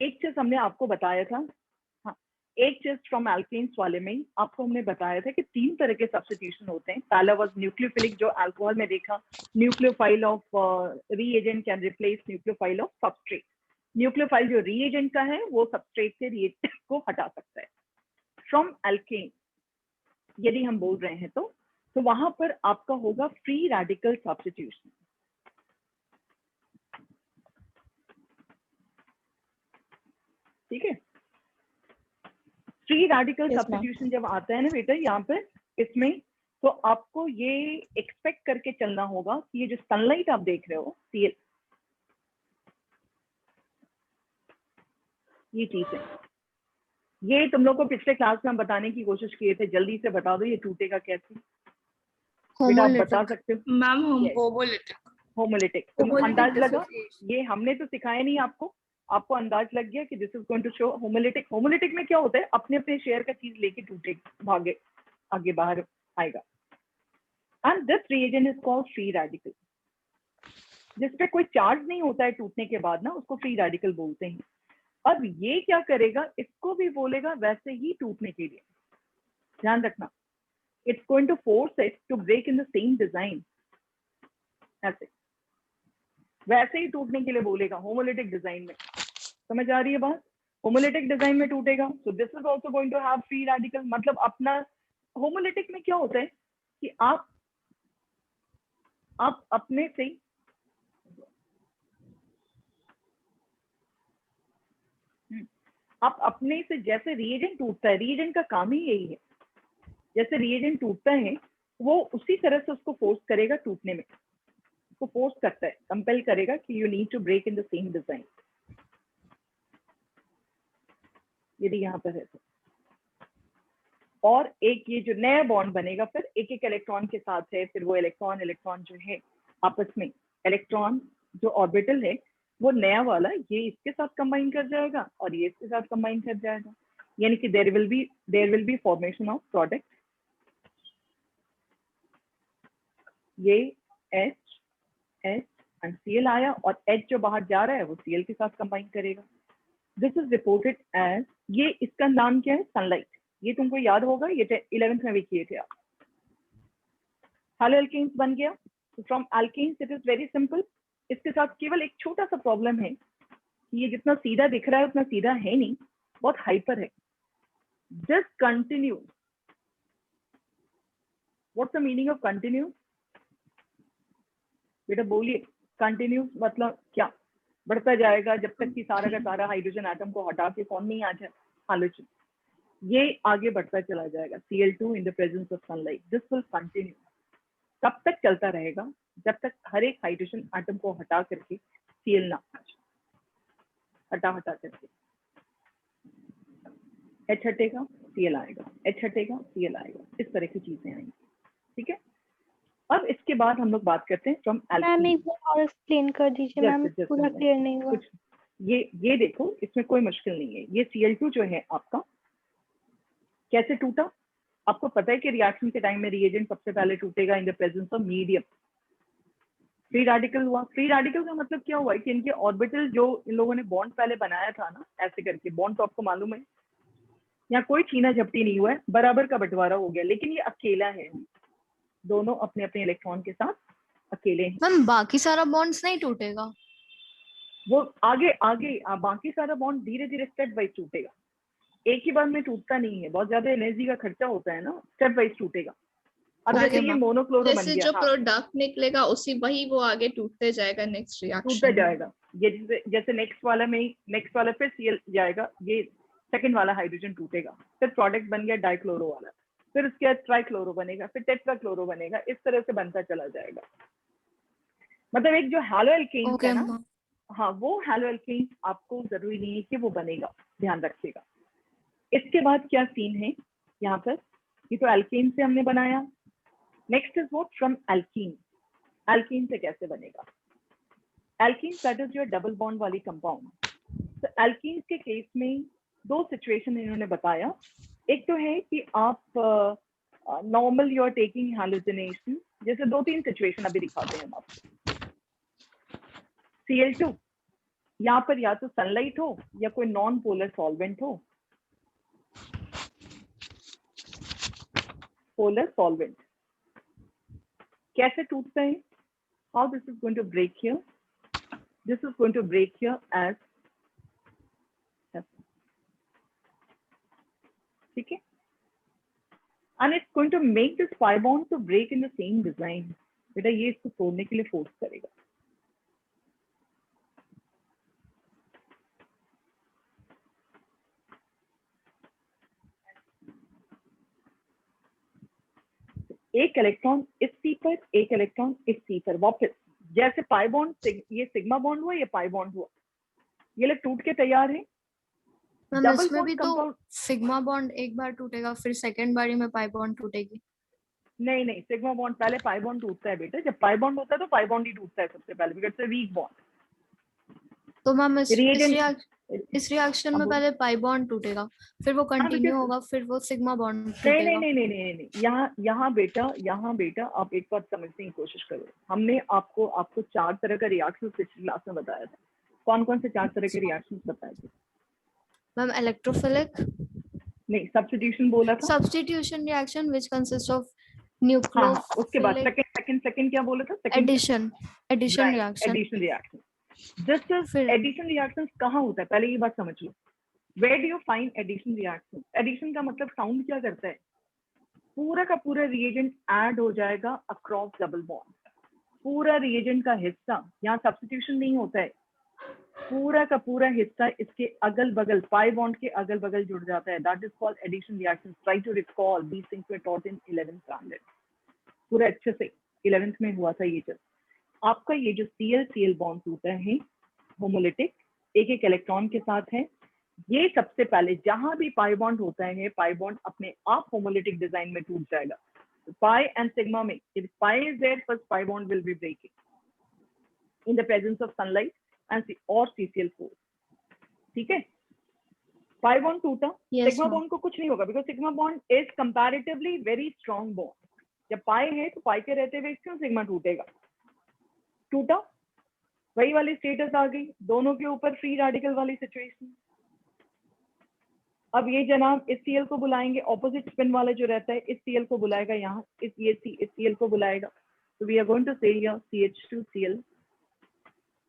एक चीज हमने आपको बताया था, हाँ, एक चीज फ्रॉम एल्केन्स वाले में आपको हमने बताया था कि 3 तरह के सब्स्टिट्यूशन होते हैं। पहला वाज न्यूक्लियोफिलिक, जो अल्कोहल में देखा, nucleophile of reagent can replace nucleophile of substrate. Nucleophile जो रीएजेंट का है वो सबस्ट्रेट से रिएजेंट को हटा सकता है। फ्रॉम एल्केन यदि हम बोल रहे हैं तो वहां पर आपका होगा फ्री रेडिकल सब्स्टिट्यूशन। ठीक है, फ्री रेडिकल सब्स्टिट्यूशन जब आता है ना बेटा यहाँ पर इसमें, तो आपको ये एक्सपेक्ट करके चलना होगा कि ये जो सनलाइट आप देख रहे हो Cl, ये चीज है, ये तुम लोग को पिछले क्लास में हम बताने की कोशिश किए थे, जल्दी से बता दो ये टूटेगा कैसे। बेटा आप बता सकते हो मैम? होमोलिटिक। होमोलिटिक, तुम अंदाज लगा, ये हमने तो सिखाया नहीं आपको, आपको अंदाज लग गया कि this is going to show homolytic. Homolytic में क्या होता है, अपने अपने शेयर का चीज लेके टूटेगा, भागे आगे बाहर आएगा। And this reagent is called free radical. जिसपे कोई चार्ज नहीं होता है टूटने के बाद ना, उसको फ्री रेडिकल बोलते हैं। अब ये क्या करेगा, इसको भी बोलेगा वैसे ही टूटने के लिए, ध्यान रखना, it's going to force it to break in the same design, ऐसे वैसे ही टूटने के लिए बोलेगा होमोलिटिक डिजाइन में। समझ आ रही है बात? होमोलिटिक डिजाइन में टूटेगा, so this is also going to have free radical. मतलब अपना होमोलिटिक में क्या होता है कि आप अपने से जैसे रिएजेंट टूटता है, रिएजेंट का काम ही यही है, जैसे रिएजेंट टूटता है वो उसी तरह से उसको फोर्स करेगा टूटने में, उसको फोर्स करता है, कंपेल करेगा कि you need to break in the same design. यदि यहाँ पर है तो, और एक ये जो नया बॉन्ड बनेगा फिर एक एक इलेक्ट्रॉन के साथ है, फिर वो इलेक्ट्रॉन जो है आपस में, इलेक्ट्रॉन जो ऑर्बिटल है वो नया वाला ये इसके साथ कंबाइन कर जाएगा और ये इसके साथ कंबाइन कर जाएगा, यानी कि there will be formation of product. ये H एंड Cl आया, और H जो बाहर जा रहा है वो Cl के साथ कंबाइन करेगा। दिस इज रिपोर्टेड एज, ये इसका नाम क्या है, सनलाइट। ये तुमको याद होगा, ये 11th में भी किए थे आप। हेलो एल्केन्स बन गया। From alkanes it is very simple. इसके साथ केवल एक छोटा सा प्रॉब्लम है, ये जितना सीधा दिख रहा है उतना सीधा है नहीं, बहुत हाइपर है। Discontinuous, what's the meaning of continuous? बेटा बोलिए, कंटिन्यूस मतलब क्या? बढ़ता जाएगा जब तक कि सारा का सारा हाइड्रोजन एटम को हटा के कौन नहीं आ जाए, हाइड्रोजन, ये आगे बढ़ता चला जाएगा। Cl2 in the presence of sunlight, this will continue. कब तक चलता रहेगा? जब तक हर एक हाइड्रोजन एटम को हटा करके Cl ना आ जाए, हटा करके H हटेगा Cl आएगा, H हटेगा Cl आएगा, इस तरह की चीजें आएंगी। ठीक है, अब इसके बाद हम लोग बात करते हैं फ्रॉम मैम एक बार और एक्सप्लेन कर दीजिए मैम, पूरा क्लियर नहीं हुआ। कुछ ये देखो, इसमें कोई मुश्किल नहीं है। ये Cl2 जो है आपका कैसे टूटा? आपको पता है कि रिएक्शन के टाइम में रिएजेंट सबसे पहले टूटेगा इन the presence of medium. Free radical हुआ। फ्री रेडिकल का मतलब क्या हुआ कि इनके ऑर्बिटल जो इन लोगों ने बॉन्ड पहले बनाया था ना, ऐसे करके बॉन्ड, तो आपको मालूम है यहाँ कोई छीना झपटी नहीं हुआ है, बराबर का बंटवारा हो गया, लेकिन ये अकेला है, दोनों अपने अपने इलेक्ट्रॉन के साथ अकेले हैं। मैम बाकी सारा बॉन्ड्स नहीं टूटेगा? वो आगे बाकी सारा बॉन्ड धीरे धीरे स्टेप वाइज टूटेगा, एक ही बार में टूटता नहीं है, बहुत ज्यादा एनर्जी का खर्चा होता है ना, स्टेप वाइज टूटेगा। अब जैसे ये मोनोक्लोरो बन जैसे गया, जो प्रोडक्ट निकलेगा उसी वही वो आगे टूटते जाएगा नेक्स्ट रिएक्शन, टूटता जाएगा। ये जैसे नेक्स्ट वाला फिर Cl जाएगा, ये सेकंड वाला हाइड्रोजन टूटेगा, फिर प्रोडक्ट बन गया डाइक्लोरो वाला, फिर उसके बाद ट्राइक्लोरो बनेगा, फिर टेट्राक्लोरो बनेगा, इस तरह से बनता चला जाएगा। मतलब एक जो हैलो एल्केन है ना, हाँ, वो हैलो एल्केन आपको जरूरी नहीं है कि वो बनेगा, ध्यान रखिएगा। इसके बाद क्या सीन है यहाँ पर, ये तो एल्केन से हमने बनाया। Next is what, from alkene. Alkene से कैसे बनेगा? Alkene that is your double bond वाली कंपाउंड। तो एल्कीन के केस में 2 सिचुएशन इन्होंने बताया। एक तो है कि आप normal you are taking halogenation, जैसे 2-3 सिचुएशन अभी दिखाते हैं हम आपको। Cl2 यहाँ पर या तो सनलाइट हो या कोई नॉन पोलर सॉल्वेंट हो, पोलर सॉल्वेंट। कैसे टूटता है? How this is going to break here? This is going to break here as, ठीक है, and it's going to make this pi bond to break in the same design। बेटा ये इसको तोड़ने के लिए फोर्स करेगा। एक इलेक्ट्रॉन इस सी पर, एक इलेक्ट्रॉन इस सी पर, वापस जैसे पाई बॉन्ड, ये सिग्मा बॉन्ड हुआ, ये पाई बॉन्ड हुआ, ये लोग टूट के तैयार है। मैम डबल इसमें भी बॉन्ड तो कंपाउंड, सिग्मा बॉन्ड एक बार टूटेगा, फिर सेकंड बारी में पाई बॉन्ड टूटेगी। नहीं नहीं, सिग्मा बॉन्ड पहले पाई बॉन्ड टूटता है बेटा। जब पाई बॉन्ड होता है तो पाई बॉन्ड ही टूटता है सबसे पहले, because it's a weak bond. तो मैम इस रिएक्शन में अब पहले पाई बॉन्ड टूटेगा, फिर वो कंटिन्यू होगा, फिर वो सिग्मा बॉन्ड नहीं टूटेगा। नहीं नहीं नहीं नहीं नहीं, यहाँ बेटा आप एक बात समझने की कोशिश करो। हमने आपको 4 तरह का रिएक्शन पिछली क्लास में बताया था। कौन कौन से 4 तरह के रिएक्शंस बताए थे? मैम इलेक्ट्रोफिलिक, नहीं, सब्स्टिट्यूशन बोला था। Substitution reaction which consist of हाँ, उसके बाद न्यूक्लियोफिलिक, सेकंड क्या बोला था? Addition reaction. Addition reaction. This फिर एडिशन रिएक्शंस कहाँ होता है, पहले ये बात समझ लो। Where do you find addition reaction? Addition का मतलब साउंड क्या करता है? पूरा का पूरा रिएजेंट ऐड हो जाएगा अक्रॉस डबल बॉन्ड। पूरा रिएजेंट का हिस्सा, यहाँ सब्स्टिट्यूशन नहीं होता है, पूरा का पूरा हिस्सा इसके अगल बगल, पाई बॉन्ड के अगल बगल जुड़ जाता है। That is called addition reaction. Try to recall, these things were taught in 11th standard. पूरा अच्छे से 11th में हुआ था ये चीज। आपका ये जो Cl बॉन्ड टूटा है होमोलिटिक, एक एक इलेक्ट्रॉन के साथ है, ये सबसे पहले जहां भी पाई बॉन्ड होता है, पाई बॉन्ड अपने आप होमोलिटिक डिजाइन में टूट जाएगा। पाई एंड सिग्मा में, if pi is there, first pi bond will be breaking in the presence of sunlight and or CCl4। ठीक है, पाई बॉन्ड टूटा, सिग्मा बॉन्ड को कुछ नहीं होगा, because sigma bond is comparatively very strong bond. जब पाई है तो पाई के रहते हुए क्यों सिग्मा टूटेगा? टूटा, वही वाली स्टेटस आ गई, दोनों के ऊपर फ्री रेडिकल वाली सिचुएशन। अब ये जनाब इस Cl को बुलाएंगे, ऑपोजिट स्पिन वाला जो रहता है इस Cl को बुलाएगा, यहाँ इस Cl को बुलाएगा। तो वी आर गोइंग टू से here CH2Cl,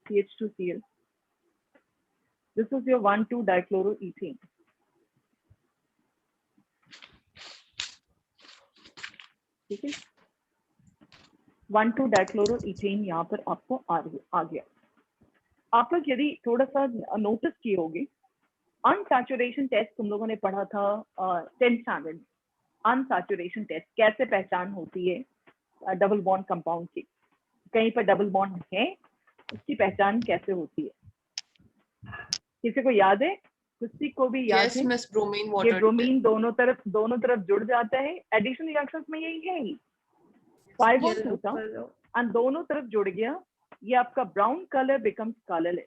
CH2Cl। This is your 1,2 dichloroethane. ठीक है, 1,2 डाइक्लोरोइथेन यहाँ पर आपको आ गया। आप लोग यदि थोड़ा सा नोटिस किए होंगे, अनसैचुरेशन टेस्ट तुम लोगों ने पढ़ा था 10th स्टैंडर्ड। अनसैचुरेशन टेस्ट कैसे पहचान होती है डबल बॉन्ड कंपाउंड की, कहीं पर डबल बॉन्ड है उसकी पहचान कैसे होती है? किसी को याद है? किसी को भी याद है? मिस ब्रोमीन ये ब्रोमीन दोनों तरफ जुड़ जाता है। एडिशन रिएक्शंस में यही है ही, पाई बॉन्ड टूटा और दोनों तरफ जुड़ गया, ये आपका ब्राउन कलर बिकम्स कलरलेस।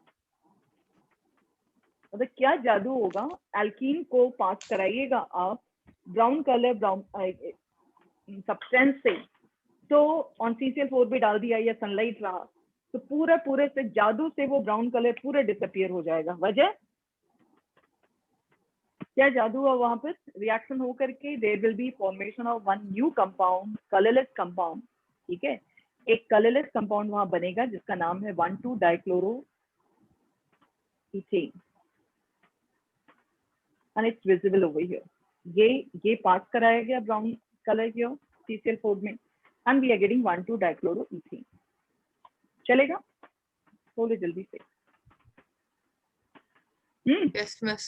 मतलब क्या जादू होगा, एल्कीन को पास कराइएगा आप ब्राउन कलर ब्राउन सब्सटेंस से, तो ऑन CCl4 भी डाल दिया या सनलाइट रहा तो पूरे से जादू से वो ब्राउन कलर पूरा डिसअपियर हो जाएगा। वजह क्या जादू हुआ वहां पर? रिएक्शन हो करके there will be formation of one new compound, colourless compound. ठीक है, एक कलरलेस कंपाउंड वहां बनेगा जिसका नाम है 1,2 dichloroethane and it's visible over here। ये पास कराया गया ब्राउन कलर की CCl4 में and we are getting 1,2 dichloroethane. चलेगा? बोलो जल्दी से। Yes, miss.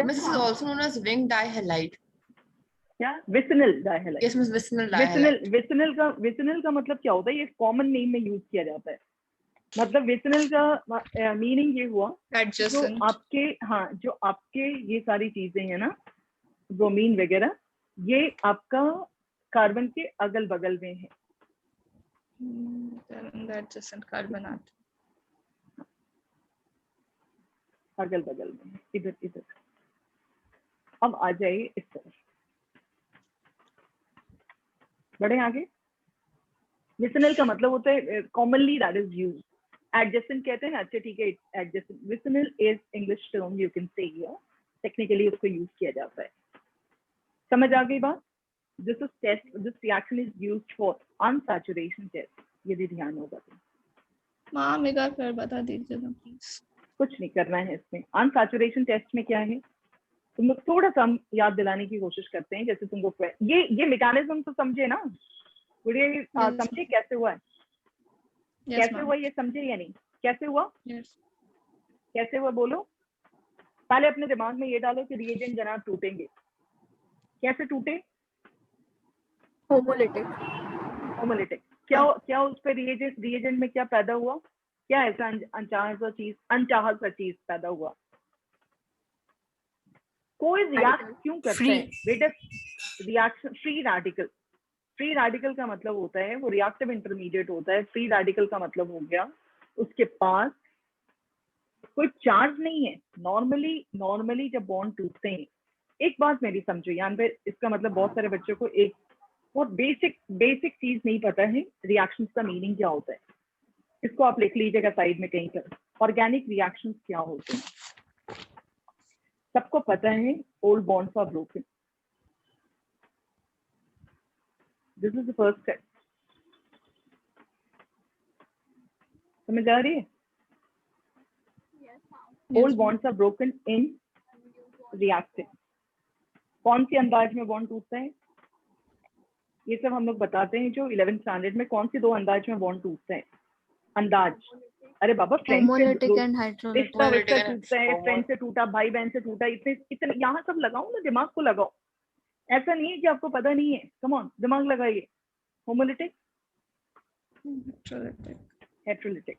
Miss is also known as ring dihalide. क्या? Vicinal dihalide. Yes, miss, vicinal dihalide. Vicinal का मतलब क्या होता है? ये कॉमन नेम में यूज किया जाता है। मतलब विसिनल का मीनिंग ये हुआ जो आपके ये सारी चीजें हैं ना, ब्रोमीन वगैरह, ये आपका कार्बन के अगल बगल में है। कार्बोनेट अगल बगल में, इधर। अब आ जाइए इस तरफ, बढ़े आगे। विसिनल का मतलब होता है commonly that is used adjacent कहते हैं ना, अच्छा ठीक है, adjacent vicinal is English term you can say here, technically उसको यूज किया जाता है। समझ आ गई बात? This is test, this reaction is used for unsaturation test, यदि ध्यान होगा तो। मैम एक बार फिर बता दीजिए ना प्लीज। कुछ नहीं करना है इसमें। अनसैचुरेशन टेस्ट में क्या है, तुम लोग थोड़ा सा हम याद दिलाने की कोशिश करते हैं, जैसे तुमको ये मैकेनिज्म तो समझे ना, ये समझे कैसे हुआ है, कैसे हुआ ये समझे या नहीं, कैसे हुआ, कैसे हुआ बोलो। पहले अपने दिमाग में ये डालो कि रिएजेंट जनाब टूटेंगे, कैसे टूटे, होमोलिटिक। होमोलिटिक। क्या उस पर रिएजेंट में क्या पैदा हुआ, क्या ऐसा अनचाहा सा चीज पैदा हुआ। कोई रिएक्ट क्यों करता है बेटा, reaction free radical. Free radical का मतलब होता है वो रिएक्टिव इंटरमीडिएट होता है। फ्री रेडिकल का मतलब हो गया उसके पास कोई चार्ज नहीं है। नॉर्मली जब बॉन्ड टूटते हैं, एक बात मेरी समझो यहाँ पे, इसका मतलब बहुत सारे बच्चों को एक बहुत बेसिक चीज नहीं पता है, रिएक्शंस का मीनिंग क्या होता है। इसको आप लिख लीजिएगा साइड में कहीं पर, ऑर्गेनिक रिएक्शंस क्या होते हैं। सबको पता है old bonds are broken, this is the first step. समझ आ रही है? Old bonds are broken in reactive. कौन सी अंदाज में बॉन्ड टूटता है, ये सब हम लोग बताते हैं जो 11th स्टैंडर्ड में, कौन सी दो अंदाज में बॉन्ड टूटता है। अंदाज, अरे बाबा फ्रेंड से रिश्ता टूटता है, फ्रेंड से टूटा, भाई बहन से टूटा, इतने यहाँ सब लगाओ ना, दिमाग को लगाओ। ऐसा नहीं है कि आपको पता नहीं है, कम ऑन दिमाग लगाइए। Homolytic, heterolytic.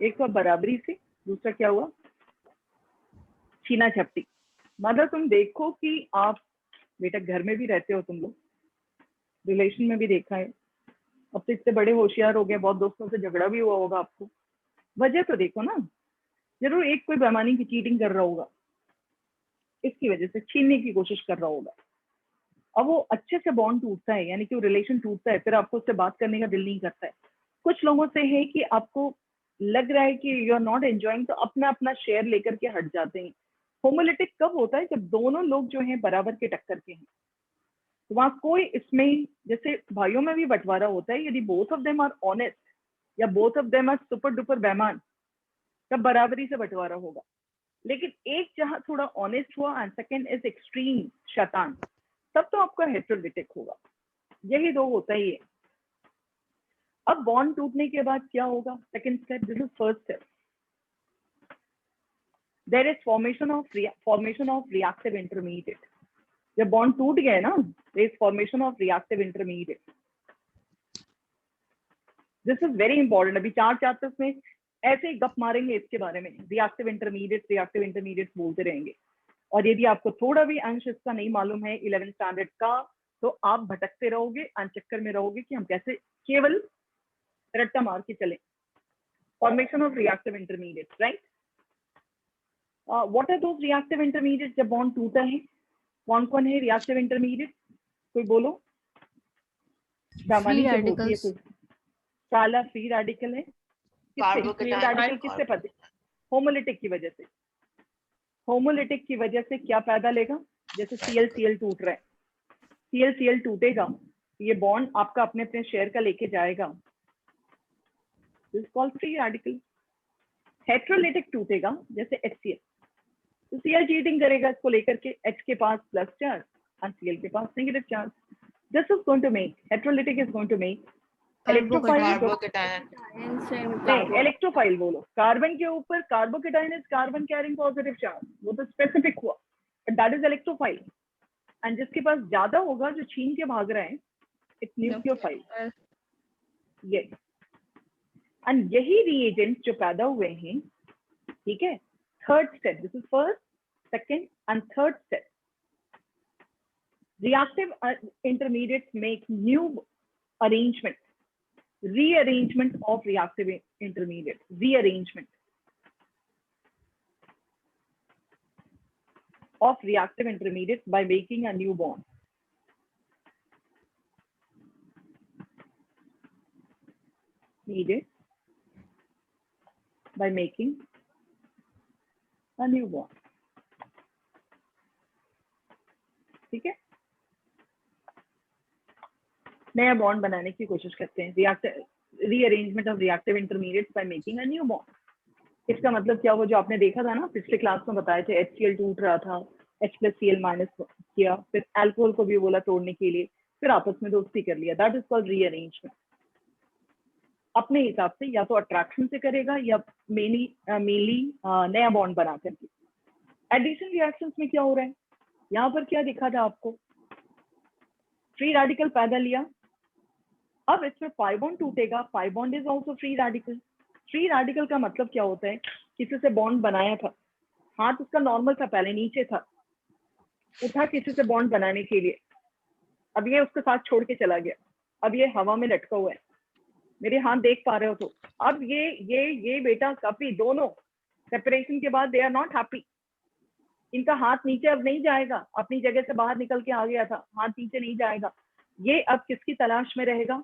एक तो बराबरी से, दूसरा क्या हुआ, छीना झपटी। मतलब तुम देखो कि आप बेटा घर में भी रहते हो, तुम लोग रिलेशन में भी देखा है, अब तो इतने बड़े होशियार हो गए, बहुत दोस्तों से झगड़ा भी हुआ होगा आपको। वजह तो देखो ना, जरूर एक कोई बेईमानी की चीटिंग कर रहा होगा, इसकी वजह से छीनने की कोशिश कर रहा होगा। अब वो अच्छे से बॉन्ड टूटता है, यानी कि वो रिलेशन टूटता है, फिर आपको उससे बात करने का दिल नहीं करता है। कुछ लोगों से है कि आपको लग रहा है कि यू आर नॉट एंजॉइंग, तो अपना अपना शेयर लेकर के हट जाते हैं। होमोलिटिक कब होता है, जब दोनों लोग जो हैं बराबर के टक्कर के हैं। तो वहां कोई इसमें, जैसे भाइयों में भी बंटवारा होता है, यदि both of them are honest या both of them are super duper बेईमान, तब बराबरी से बंटवारा होगा। लेकिन एक जहां थोड़ा ऑनेस्ट हुआ एंड सेकंड इज एक्सट्रीम शैतान, तब तो आपका हेट्रोलिटिक होगा। यही दो होता ही है। अब बॉन्ड टूटने के बाद क्या होगा, second step, this is first step, there is formation of reactive intermediate. जब बॉन्ड टूट गए ना, there is formation of reactive intermediate. This is very important. अभी 4 चैप्टर्स में ऐसे ही गप मारेंगे इसके बारे में, रिएक्टिव इंटरमीडिएट बोलते रहेंगे। और यदि आपको थोड़ा भी अंश इसका नहीं मालूम है 11th स्टैंडर्ड का, तो आप भटकते रहोगे, अनचक्कर में रहोगे कि हम कैसे केवल रट्टा मार के चले। Formation of reactive intermediate, right. What are those reactive intermediate जब बॉन्ड टूटा है, कौन कौन है रिएक्टिव इंटरमीडिएट, कोई बोलो। दामानी से बोलती है कोई, काला फ्री रेडिकल है। फ्री रेडिकल किससे पता, होमोलिटिक की वजह से। होमोलिटिक की वजह से क्या पैदा लेगा, जैसे Cl टूट रहा है, Cl टूटेगा, ये बॉन्ड आपका अपने अपने शेयर का लेके जाएगा, this called free radical. Heterolytic टूटेगा, जैसे HCl, तो Cl चीटिंग करेगा इसको लेकर के, H के पास प्लस चार्ज और Cl के पास negative charge. This is going to make, heterolytic is going to make electrophile बोलो, कार्बन के ऊपर carbocation is carbon carrying positive charge, वो तो स्पेसिफिक हुआ, but that is electrophile. And जिसके पास ज्यादा होगा, जो छीन के भाग रहे हैं, इट्स न्यूक्लियोफाइल। ये एंड यही रिएजेंट जो पैदा हुए हैं, ठीक है। Third step, this is first, second and third step. Reactive intermediates make new arrangement, rearrangement of reactive intermediate, rearrangement of reactive intermediates by making a new bond. needed by making a new bond. ठीक है, नया bond बनाने की कोशिश करते हैं, rearrangement of reactive intermediates by making a new bond. इसका मतलब क्या, वो जो आपने देखा था ना पिछले क्लास में बताए थे, HCl टूट रहा था, H+Cl- किया, फिर अल्कोहल को भी बोला तोड़ने के लिए, फिर आपस में दोस्ती कर लिया, दैट इज कॉल्ड रीअरेंजमेंट। अपने हिसाब से या तो अट्रैक्शन से करेगा या मेनली नया बॉन्ड बना करके। एडिशन रिएक्शंस में क्या हो रहा है, यहाँ पर क्या दिखा था आपको, फ्री रेडिकल पैदा लिया, अब इसमें पाई बॉन्ड टूटेगा, pi bond is also free radical. Free radical का मतलब क्या होता है, किसी से बॉन्ड बनाया था, हाथ उसका नॉर्मल था, पहले नीचे था, उठा किसी से बॉन्ड बनाने के लिए, अब ये उसके साथ छोड़ के चला गया, अब ये हवा में लटका हुआ है, मेरे हाथ देख पा रहे हो तो, अब ये बेटा कपी दोनों सेपरेशन के बाद दे आर नॉट हैप्पी, इनका हाथ नीचे अब नहीं जाएगा, अपनी जगह से बाहर निकल के आ गया था, हाथ नीचे नहीं जाएगा, ये अब किसकी तलाश में रहेगा,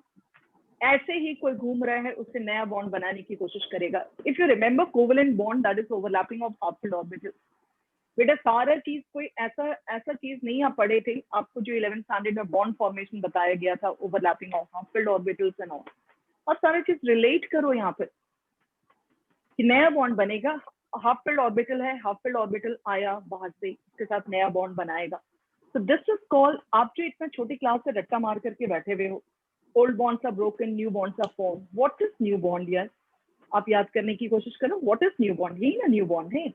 ऐसे ही कोई घूम रहा है, उससे नया बॉन्ड बनाने की कोशिश करेगा। If you remember covalent bond that is overlapping of half-field orbital. बेटा सारा चीज कोई ऐसा चीज नहीं आप पढ़े थे, आपको जो 11th स्टैंडर्ड में बॉन्ड फॉर्मेशन बताया गया था, overlapping of half-field orbitals and all, और सारा चीज रिलेट करो यहाँ पर कि नया बॉन्ड बनेगा, हाफ-फिल्ड ऑर्बिटल है, हाफ-फिल्ड ऑर्बिटल आया बाहर से, इसके साथ नया बॉन्ड बनाएगा। So this is called, आप जो इतना छोटी क्लास से रट्टा मार करके बैठे हुए हो, old bonds are broken, new bonds are formed. What is new bond यार, आप याद करने की कोशिश करो, what is new bond, यही ना new bond है,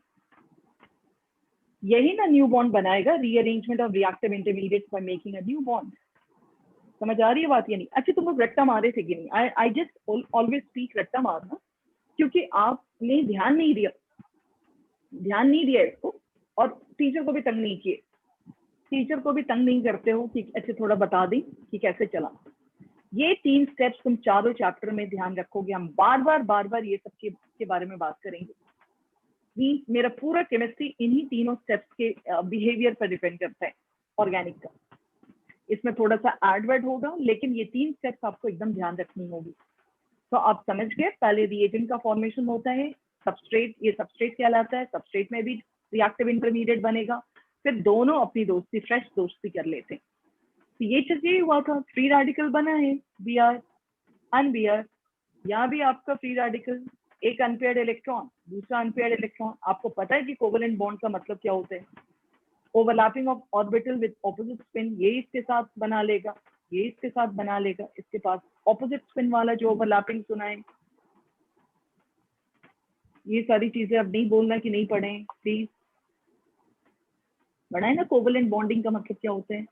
यही ना new bond बनाएगा, rearrangement of reactive intermediates by making a new bond। समझ आ रही है बात या नहीं? अच्छा तुम लोग रट्टा मारे थे कि नहीं? I just always speak रट्टा मारना, क्योंकि आपने ध्यान नहीं दिया इसको, और टीचर को भी तंग नहीं किए, टीचर को भी तंग नहीं करते हो कि अच्छा थोड़ा बता दें कि कैसे चला। ये 3 स्टेप्स तुम चारों चैप्टर में ध्यान रखोगे, हम बार बार ये सब के बारे में बात करेंगे। मेरा पूरा केमिस्ट्री इन्हीं तीनों स्टेप्स के बिहेवियर पर डिपेंड करता है, ऑर्गेनिक का। इसमें थोड़ा सा एडवर्ड होगा, लेकिन ये 3 स्टेप्स आपको एकदम ध्यान रखनी होगी। तो आप समझ गए, पहले रिएजेंट का फॉर्मेशन होता है, सबस्ट्रेट, ये सबस्ट्रेट कहलाता है, सबस्ट्रेट में भी रिएक्टिव इंटरमीडिएट बनेगा, फिर दोनों अपनी दोस्ती, फ्रेश दोस्ती कर लेते हैं। तो ये चीज यही हुआ था, फ्री रेडिकल बना है, Br and Br, यहाँ भी आपका फ्री रेडिकल, एक अनपेयर्ड इलेक्ट्रॉन, दूसरा अनपेयर्ड इलेक्ट्रॉन। आपको पता है कि कोवेलेंट बॉन्ड का मतलब क्या होता है, overlapping of orbital with opposite spin, ये इसके साथ बना लेगा, ये इसके साथ बना लेगा, इसके पास ऑपोजिट स्पिन वाला जो ओवरलैपिंग सुना है। ये सारी चीजें अब नहीं बोलना कि नहीं पढ़े प्लीज, पढ़ा है ना कोवेलेंट बॉन्डिंग का मतलब क्या होता है,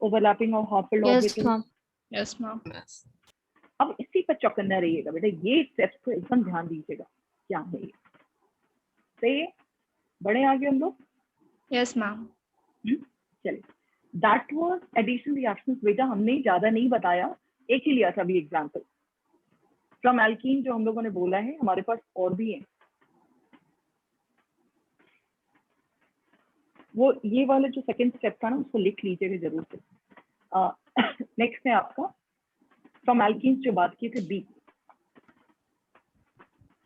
overlapping of half-field orbital. Yes ma'am. अब इसी पर चौकन्ना रहिएगा बेटा, ये स्टेप्स को एकदम ध्यान दीजिएगा क्या है ये, सही है, बड़े आगे हम लोग। Yes ma'am. चलिए, दैट वाज एडिशन रिएक्शंस। बेटा हमने ज्यादा नहीं बताया, एक ही लिया था अभी एग्जांपल फ्रॉम एल्कीन जो हम लोगों ने बोला है, हमारे पास और भी है। वो ये वाला जो सेकंड स्टेप था ना, उसको लिख लीजिएगा जरूर से। नेक्स्ट है आपका फ्रॉम एल्कीन्स जो बात की थी, बी।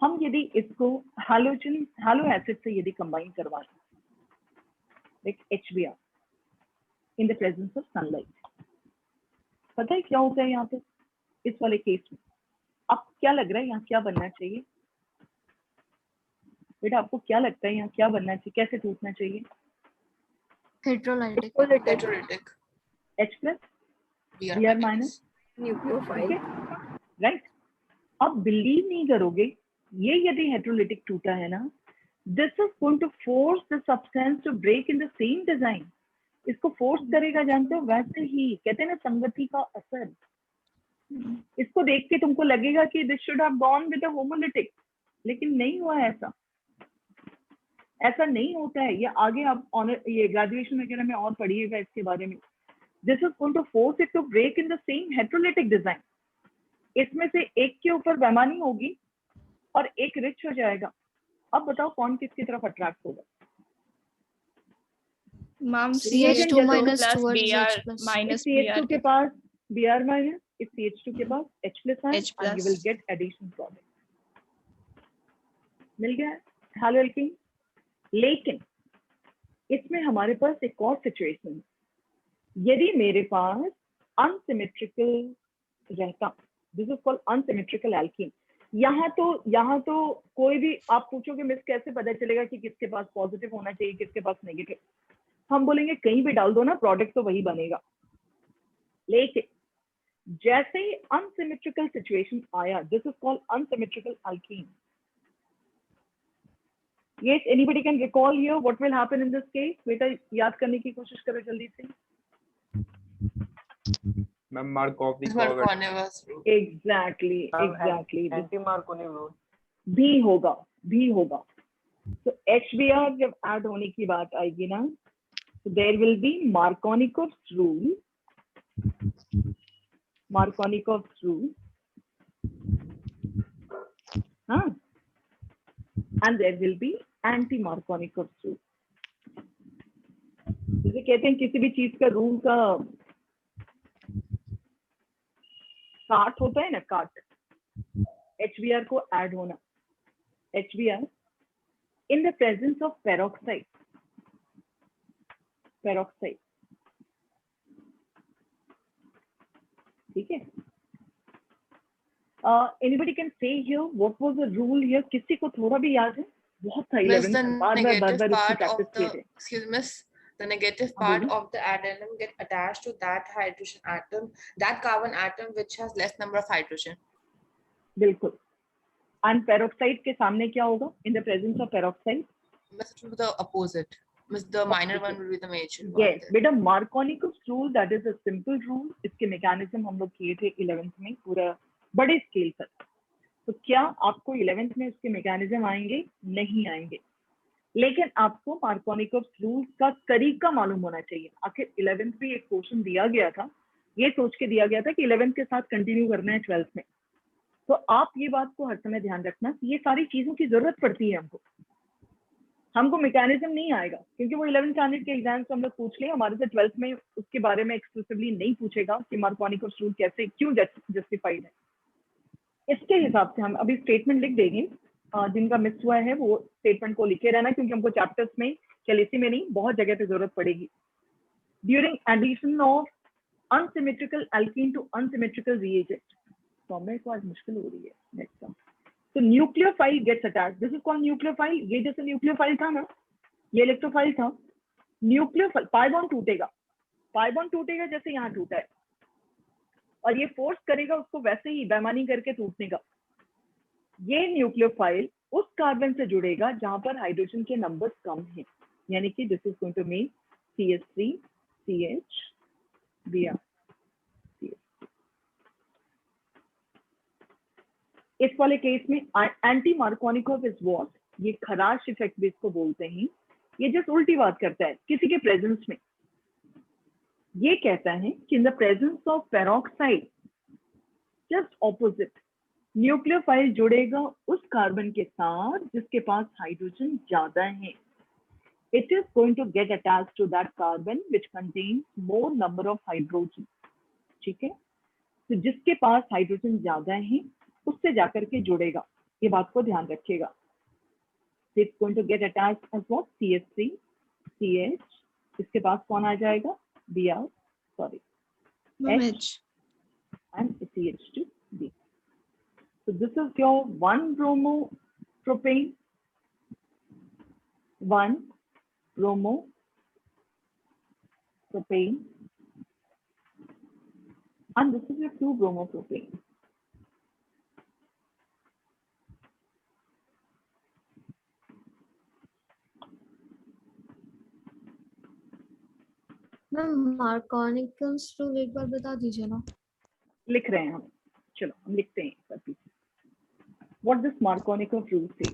हम यदि इसको हैलो एसिड से यदि कंबाइन करवाएं, like HBr in the presence of sunlight, पता है क्या होता है यहाँ पे इस वाले केस में? आपको क्या लग रहा है यहाँ क्या बनना चाहिए बेटा, आपको क्या लगता है यहाँ क्या बनना चाहिए, कैसे टूटना चाहिए? Heterolytic H plus Br minus nucleophile, right. अब बिलीव नहीं करोगे, ये यदि हेट्रोलिटिक टूटा है ना, this is going to force the substance to break in the same design. इसको फोर्स करेगा, जानते हो, वैसे ही कहते हैं ना संगति का असर। इसको देख के तुमको लगेगा कि this should have gone with a homolytic, लेकिन नहीं हुआ ऐसा, ऐसा नहीं होता है। ये आगे आप ये ग्रेजुएशन वगैरह में और पढ़िएगा इसके बारे में। This is going to force it to break in the same heterolytic design. इसमें से एक के ऊपर बेईमानी होगी और एक रिच हो जाएगा। अब बताओ कौन किसकी तरफ अट्रैक्ट होगा? Ma'am CH2 CH2 minus towards H plus CH2 के पास Br minus इस CH2 के पास H plus आए H and you will plus. get addition product. मिल गया हेलो एल्कीन। लेकिन इसमें हमारे पास एक और सिचुएशन, यदि मेरे पास अनसिमेट्रिकल रहता, this is called unsymmetrical alkene. यहाँ तो कोई भी आप पूछोगे मिस कैसे पता चलेगा कि किसके पास पॉजिटिव होना चाहिए किसके पास नेगेटिव, हम बोलेंगे कहीं भी डाल दो ना प्रोडक्ट तो वही बनेगा। लेकिन जैसे ही अनसिमेट्रिकल सिचुएशन आया, this is called unsymmetrical alkene. Yes, anybody can recall here what will happen in this case? बेटा याद करने की कोशिश करो जल्दी से। Ma'am Markov Markovnic. Exactly. Anti Markov rule भी होगा। तो HBr जब ऐड होने की बात आएगी ना, तो there will be Markovnic rule. हाँ, and there will be anti-Markovnic rule. जिसे कहते हैं किसी भी चीज का रूल का काट होता है ना, काट। HBr को ऐड होना, HBr in the presence of peroxide, ठीक है। Anybody can say here what was the rule here? किसी को थोड़ा भी याद है? बहुत था 11th में, बार-बार इसकी प्रैक्टिस किए थे। Excuse me, the negative part of the adenine get attached to that hydrogen atom, that carbon atom which has less number of hydrogen. बिल्कुल। And peroxide के सामने क्या होगा? In the presence of peroxide? It will be the opposite. The minor one will be the major one. Yes, बेटा Markovnic rule, that is a simple rule. इसके mechanism हम लोग किए थे 11th में पूरा बड़े स्केल पर। तो क्या आपको 11th में इसके मैकेनिज्म आएंगे? नहीं आएंगे, लेकिन आपको Markovnic रूल का तरीका मालूम होना चाहिए। आखिर 11th में एक क्वेश्चन दिया गया था, ये सोच के दिया गया था कि 11th के साथ कंटिन्यू करना है 12th में। तो आप ये बात को हर समय ध्यान रखना कि ये सारी चीजों की जरूरत पड़ती है हमको मैकेनिज्म नहीं आएगा, क्योंकि वो 11th स्टैंडर्ड के एग्जाम्स हम लोग पूछ लिए, हमारे से 12th में उसके बारे में एक्सक्लूसिवली नहीं पूछेगा कि Markovnic रूल कैसे क्यों जस्टिफाइड है। इसके हिसाब से हम अभी स्टेटमेंट लिख देंगे, जिनका मिस हुआ है वो स्टेटमेंट को लिखे रहना, क्योंकि हमको चैप्टर्स में केवल इसी में नहीं बहुत जगह पे जरूरत पड़ेगी। During addition of unsymmetrical alkene to unsymmetrical reagent, तो हमें को आज मुश्किल हो रही है नेक्स्ट। तो nucleophile gets attached, this is called nucleophile. ये जैसे न्यूक्लियोफाइल था ना, ये इलेक्ट्रोफाइल था। न्यूक्लियोफाइल पाई बॉन्ड टूटेगा जैसे यहाँ टूटा है, और ये फोर्स करेगा उसको वैसे ही बेईमानी करके टूटने का। ये न्यूक्लियोफाइल उस कार्बन से जुड़ेगा जहां पर हाइड्रोजन के नंबर्स कम हैं, यानी कि this is going to mean CH3 CH Br। इस वाले केस में एंटी मार्कोनिकोव इज व्हाट, ये खराश इफेक्ट भी इसको बोलते हैं। ये जस्ट उल्टी बात करता है किसी के प्रेजेंस में। ये कहता है कि इन the presence of peroxide just opposite, nucleophile जुड़ेगा उस कार्बन के साथ जिसके पास हाइड्रोजन ज्यादा है। It is going to get attached to that carbon which contains more number of hydrogen, ठीक है। तो जिसके पास हाइड्रोजन ज्यादा है उससे जाकर के जुड़ेगा, ये बात को ध्यान रखिएगा। It's going to get attached as what? CH3 CH, इसके पास कौन आ जाएगा? Br, sorry, H and CH2B. So this is your 1 bromopropane, 1 bromopropane, and this is your 2 bromopropane. Ma'am Markovnic rule एक बार बता दीजिए ना। लिख रहे हैं हम, चलो हम लिखते हैं सब पीछे। What this Markovnic rule says,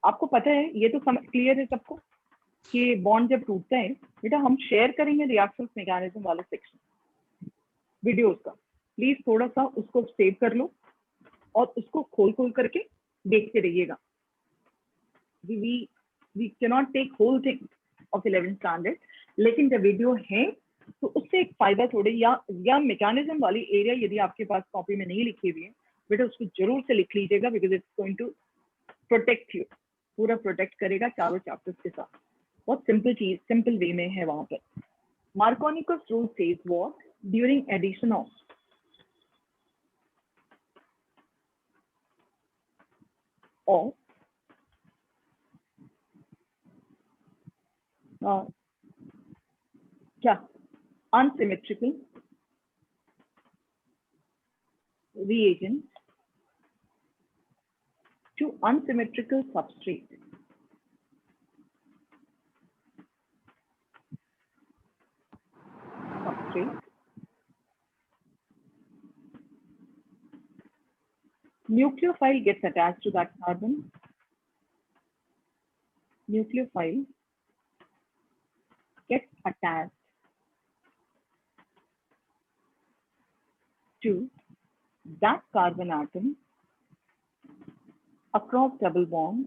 आपको पता है, ये तो क्लियर है सबको कि बॉन्ड जब टूटता है, बेटा हम शेयर करेंगे रिएक्शन मैकेनिज्म वाला सेक्शन वीडियोस का, प्लीज थोड़ा सा उसको सेव कर लो और उसको खोल करके देखते रहिएगा। We cannot take whole thing of 11th standard, लेकिन जब वीडियो है तो उससे एक फायदा थोड़े या मैकेनिज्म वाली एरिया यदि आपके पास कॉपी में नहीं लिखी हुई है बेटा उसको जरूर से लिख लीजिएगा, because it's going to protect you, पूरा प्रोटेक्ट करेगा चारों चैप्टर्स के साथ। बहुत सिंपल चीज, सिंपल वे में है वहां पर। Marconi's rule says what? During addition of क्या unsymmetrical reagent to unsymmetrical substrate, nucleophile gets attached to that carbon. Nucleophile gets attached to that carbon atom across double bond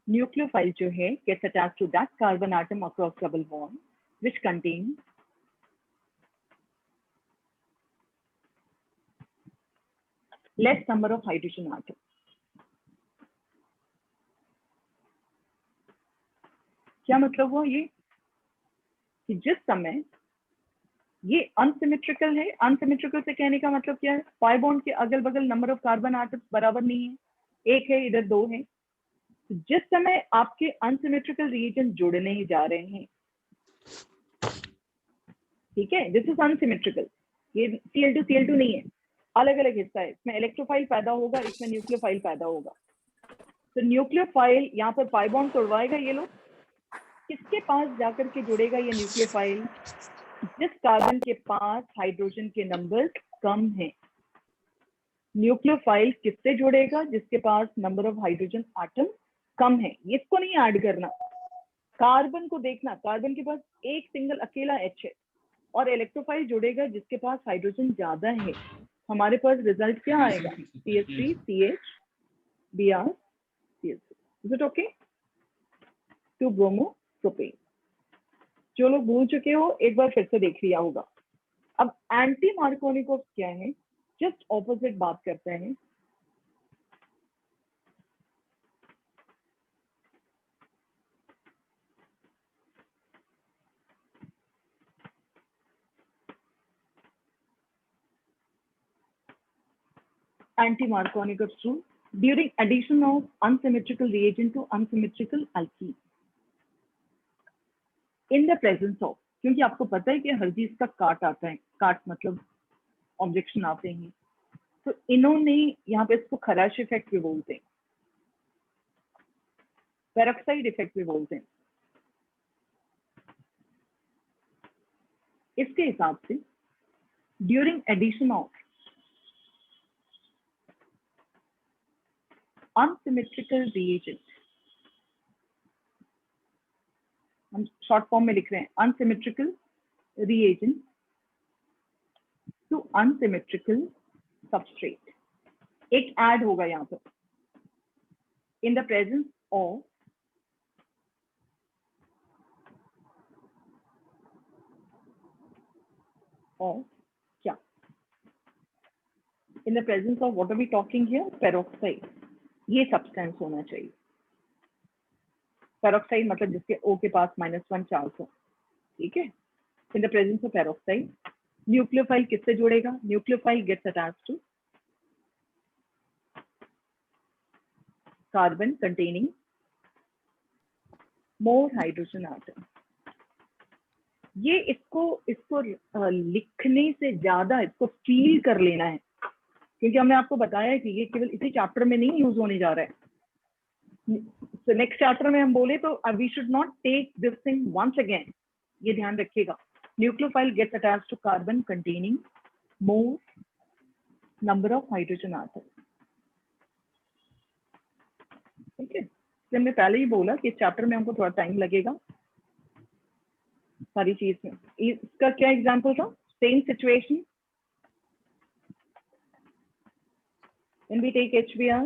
nucleophile जो है gets attached to that carbon atom across double bond which contains less number of hydrogen atoms. क्या मतलब हुआ ये कि जिस समय ये अनसिमेट्रिकल है, अनसिमेट्रिकल से कहने का मतलब क्या है, पाई बॉन्ड के अगल बगल नंबर ऑफ कार्बन एटम्स बराबर नहीं है, एक है इधर दो है। तो जिस समय आपके अनसिमेट्रिकल रिएजेंट जुड़ने ही जा रहे हैं, ठीक है, दिस इज अनसिमेट्रिकल, ये Cl2 नहीं है, अलग अलग हिस्सा है, इसमें इलेक्ट्रोफाइल पैदा होगा, इसमें न्यूक्लियोफाइल पैदा होगा। तो न्यूक्लियोफाइल यहाँ पर पाई बॉन्ड तोड़वाएगा, ये लोग किसके पास जाकर के जुड़ेगा ये न्यूक्लियोफाइल, जिस कार्बन के पास हाइड्रोजन के नंबर कम है। न्यूक्लियोफाइल किससे जुड़ेगा, जिसके पास नंबर ऑफ हाइड्रोजन एटम कम है। इसको नहीं ऐड करना, कार्बन को देखना, कार्बन के पास एक सिंगल अकेला H है, और इलेक्ट्रोफाइल जुड़ेगा जिसके पास हाइड्रोजन ज्यादा है। हमारे पास रिजल्ट क्या आएगा, CH3 CH Br CH3। Is it okay? 2 bromo propane. जो लोग भूल चुके हो एक बार फिर से देख लिया होगा। अब एंटी मार्कोनिकोव क्या है, जस्ट ऑपोजिट बात करते हैं। Anti-Markovnikov rule during addition of unsymmetrical reagent to unsymmetrical alkene in the presence of, क्योंकि आपको पता है कि हर चीज का काट आता है, काट मतलब ऑब्जेक्शन आते हैं, तो इन्होंने यहाँ पे इसको खराश इफेक्ट भी बोलते हैं, पेरोक्साइड इफेक्ट भी बोलते हैं। इसके हिसाब से during addition of unsymmetrical reagent, हम शॉर्ट फॉर्म में लिख रहे हैं, unsymmetrical reagent to unsymmetrical substrate, एक ऐड होगा यहाँ पर in the presence of क्या, in the presence of what are we talking here, peroxide। ये सब्सटेंस होना चाहिए, पेरोक्साइड मतलब जिसके O के पास -1 चार्ज हो, ठीक है। In the presence of peroxide nucleophile किससे जुड़ेगा, nucleophile gets attached to carbon containing more hydrogen atom. ये इसको लिखने से ज्यादा इसको फील कर लेना है, क्योंकि हमने आपको बताया है कि ये केवल इसी चैप्टर में नहीं यूज होने जा रहा है। तो नेक्स्ट चैप्टर में हम बोले तो we should not take this thing once again, ये ध्यान रखिएगा। Nucleophile gets attached to carbon containing more number of hydrogen atom, ठीक है। तो हमने पहले ही बोला कि इस चैप्टर में हमको थोड़ा टाइम लगेगा सारी चीज में। इसका क्या एग्जाम्पल था, same situation, when we take HBr,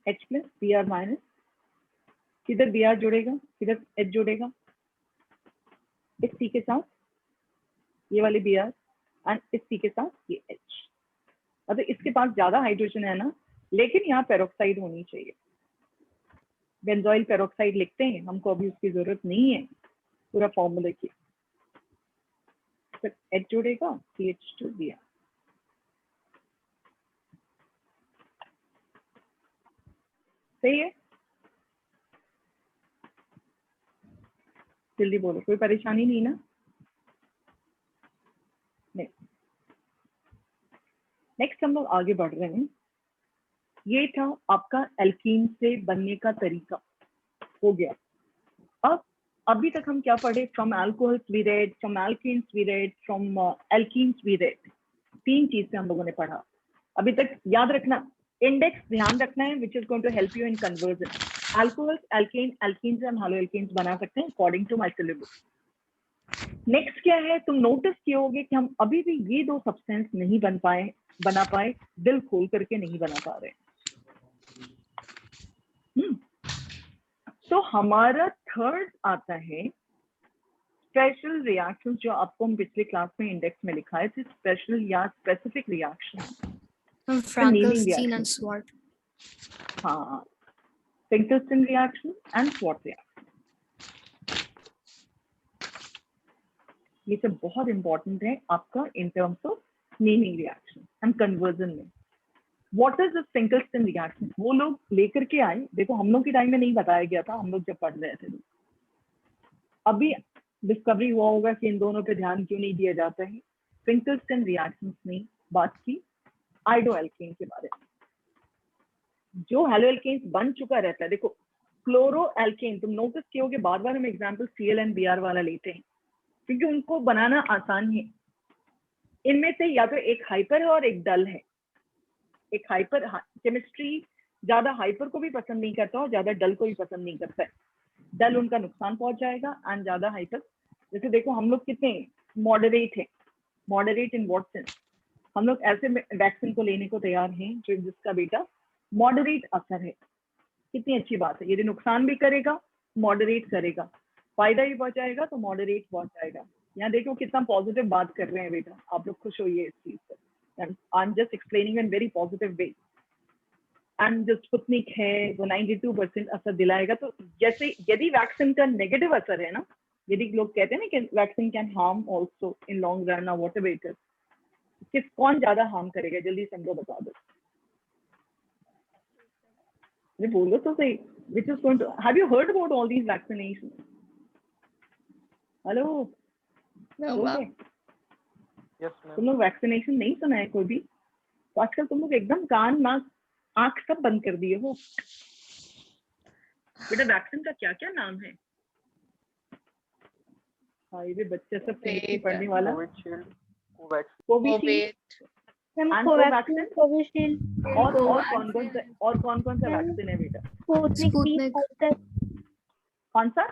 H plus Br minus, किधर Br जुड़ेगा, किधर H जुड़ेगा, इस C के साथ ये वाले Br एंड इस C के साथ ये H। मतलब इसके पास ज्यादा हाइड्रोजन है ना, लेकिन यहाँ पेरोक्साइड होनी चाहिए। बेंजोइल पेरोक्साइड लिखते हैं, हमको अभी उसकी जरूरत नहीं है पूरा फॉर्मूले की। फिर H जुड़ेगा CH2Br। सही है, जल्दी बोलो, कोई परेशानी नहीं ना? नेक्स्ट हम लोग आगे बढ़ रहे हैं। ये था आपका एल्कीन से बनने का तरीका, हो गया। अब अभी तक हम क्या पढ़े? From alcohols we read, from alkenes we read, from alkenes we read. 3 चीज से हम लोगों ने पढ़ा अभी तक। याद रखना, इंडेक्स ध्यान रखना है, which is going to help you in conversion. Alcohols, alkane, alkenes and haloalkanes बना सकते हैं according to my syllabus. Next क्या है, तुम नोटिस किए होगे कि हम अभी भी ये 2 सब्सटेंस नहीं बना पाए, दिल खोल करके नहीं बना पा रहे। तो हमारा थर्ड आता है स्पेशल रिएक्शंस, जो आपको हम पिछले क्लास में इंडेक्स में लिखाए थे, स्पेशल या specific reaction. Frankelstein and Swart. हाँ, Finkelstein reaction and Swart reaction, ये सब बहुत इंपॉर्टेंट है आपका in terms of naming reaction and conversion में। What is this Finkelstein reaction? वो लोग लेकर के आए, देखो हम लोग के टाइम में नहीं बताया गया था, हम लोग जब पढ़ रहे थे। अभी डिस्कवरी हुआ होगा कि इन दोनों पे ध्यान क्यों नहीं दिया जाता है। Finkelstein रिएक्शंस ने बात की आइडोएल्केन के बारे में, जो हैलोएल्केन्स बन चुका रहता है। देखो क्लोरोएल्केन, तुम नोटिस किए होगे बार बार हम एग्जांपल Cl and Br वाला लेते हैं, क्योंकि उनको बनाना आसान है। इनमें से या तो एक हाइपर है और एक डल है। एक हाइपर, केमिस्ट्री ज्यादा हाइपर को भी पसंद नहीं करता और ज्यादा डल को भी पसंद नहीं करता है। डल उनका नुकसान पहुंचाएगा एंड ज्यादा हाइपर, जैसे देखो हम लोग कितने मॉडरेट है। Moderate in what sense? हम लोग ऐसे वैक्सीन को लेने को तैयार हैं जो जिसका बेटा मॉडरेट असर है। कितनी अच्छी बात है, यदि नुकसान भी करेगा मॉडरेट करेगा, फायदा भी पहुंचाएगा तो मॉडरेट पहुंचाएगा। यहाँ देखो कितना पॉजिटिव बात कर रहे हैं बेटा, आप लोग खुश होइए इस चीज से। I am just explaining in very positive way. And जो स्पुतनिक है वो 92% असर दिलाएगा। तो जैसे यदि वैक्सीन का नेगेटिव असर है ना, यदि लोग कहते हैं ना कि vaccine can harm also in long run और व्हाटएवर इट इज, कौन ज्यादा हार्म करेगा? जल्दी से हमको बता दो, बोलो तो सही। Which is going to, have you heard about all these vaccinations? Hello, No, ma'am. Yes, ma'am. तुम लोग वैक्सीनेशन नहीं सुना है कोई भी? तो आजकल तुम लोग एकदम कान नाक आंख सब बंद कर दिए हो। बेटा वैक्सीन का क्या क्या नाम है? हाँ, ये बच्चा सब केमिस्ट्री पढ़ने वाला। Covishield, Covaxin, Covishield ma'am Covaxin, Covishield और कौन कौन सा वैक्सीन है बेटा? स्पुतनिक कौन सा?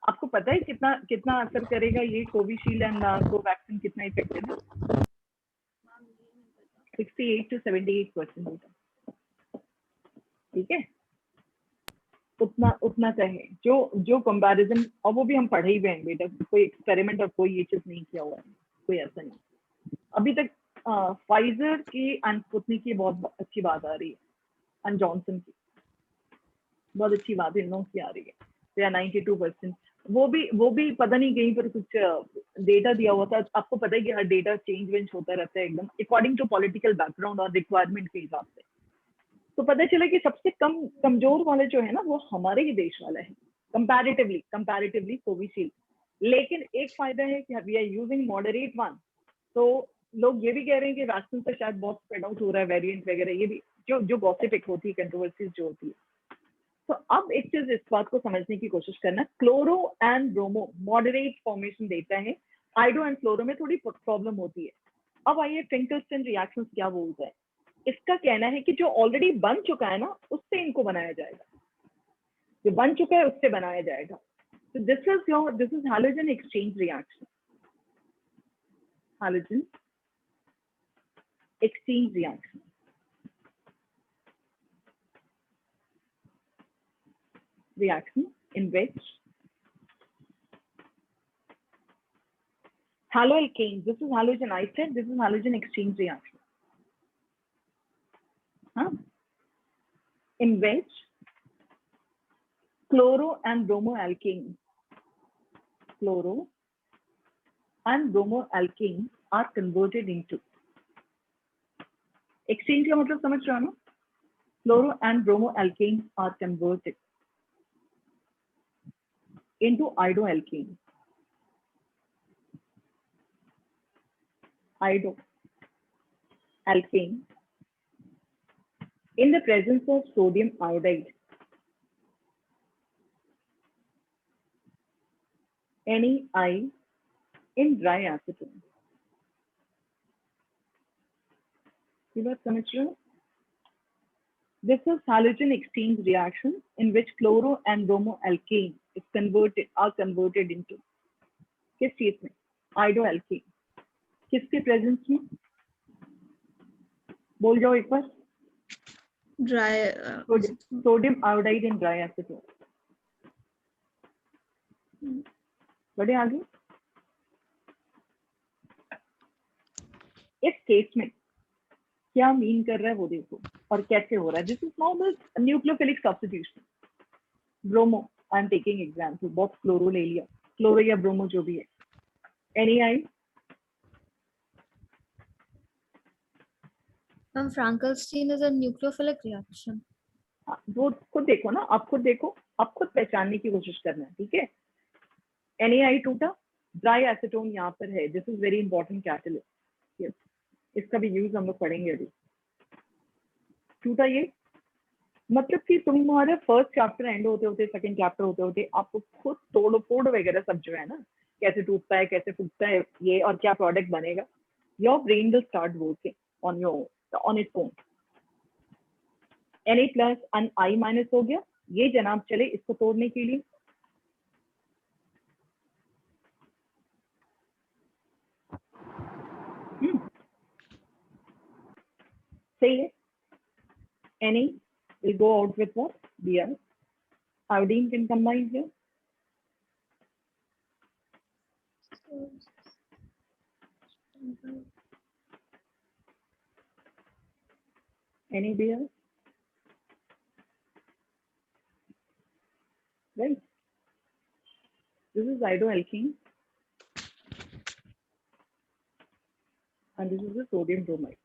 आपको पता है कितना असर करेगा ये कोविशील्ड एंड कोवैक्सिन? कितना इफेक्टिव है? 68 to 78% बेटा, ठीक है? उतना चाहे जो कंपैरिजन, और वो भी हम पढ़े ही हुए हैं बेटा, कोई एक्सपेरिमेंट और कोई ये चीज नहीं किया हुआ है, कोई ऐसा नहीं। अभी तक फाइजर की एंड स्पुतनिक की बहुत अच्छी बात आ रही है, एंड जॉनसन की बहुत अच्छी बात इन लोगों की आ रही है। तो या 92%, वो भी पता नहीं कहीं पर कुछ डेटा दिया हुआ था। आपको पता है कि हर डेटा चेंज होता रहता है एकदम अकॉर्डिंग टू पॉलिटिकल बैकग्राउंड और रिक्वायरमेंट के हिसाब से। तो पता चला कि सबसे कमजोर वाले जो है ना वो हमारे ही देश वाला है कंपैरेटिवली कोविशील्ड। लेकिन एक फायदा है कि we are using moderate one, तो लोग ये भी कह रहे हैं कि वैक्सीन से शायद बहुत स्प्रेड आउट हो रहा है वेरिएंट वगैरह, ये भी जो गॉसिप होती है, कंट्रोवर्सीज जो होती है। तो अब एक चीज इस बात को समझने की कोशिश करना, chloro and bromo moderate formation देता है, आइडो एंड फ्लोरो में थोड़ी प्रॉब्लम होती है। अब आइए फिंकलस्टन रिएक्शंस क्या बोलता है। इसका कहना है कि जो ऑलरेडी बन चुका है ना उससे इनको बनाया जाएगा, जो बन चुका है उससे बनाया जाएगा। तो this is halogen exchange reaction, halogen exchange reaction. reaction in which haloalkanes, this is halogen, I said this is halogen exchange reaction, in which chloro and bromoalkanes are converted into, exchange का मतलब समझ रहे हो ना, chloro and bromoalkanes are converted into iodoalkane. Iodoalkane in the presence of sodium iodide, NaI in dry acetone. ये बात समझ रहे हो? This is halogen exchange reaction in which chloro and bromoalkane are converted into किस चीज में? Iodoalkane. किसके presence में? बोल जाओ एक बार. Dry. Sodium iodide in dry acetone. बढ़े आगे. इस केस में क्या मीन कर रहा है वो देखो और कैसे हो रहा है. This is normal nucleophilic substitution. Bromo, I am taking example, बहुत क्लोरो ले लिया, क्लोरो या ब्रोमो जो भी है. NaI. Frankenstein is a nucleophilic reaction. वो खुद देखो ना, आप खुद देखो, आप खुद पहचानने की कोशिश करना है, ठीक है. NaI टूटा, ड्राई एसीटोन यहाँ पर है. This is very important catalyst. Yes, इसका भी यूज हम लोग पढ़ेंगे अभी. टूटा ये मतलब कि तुम्हारे फर्स्ट चैप्टर एंड होते होते, सेकंड चैप्टर होते होते आपको खुद तोड़ फोड़ वगैरह सब जो है ना, कैसे टूटता है, कैसे फूटता है ये, और क्या प्रोडक्ट बनेगा. Your brain will start working on its own. Na plus and I minus हो गया. ये जनाब चले इसको तोड़ने के लिए. सही है. Na will go out with what? Br. Iodine can combine here. NaBr. Right. This is iodoalkane. And this is the sodium bromide.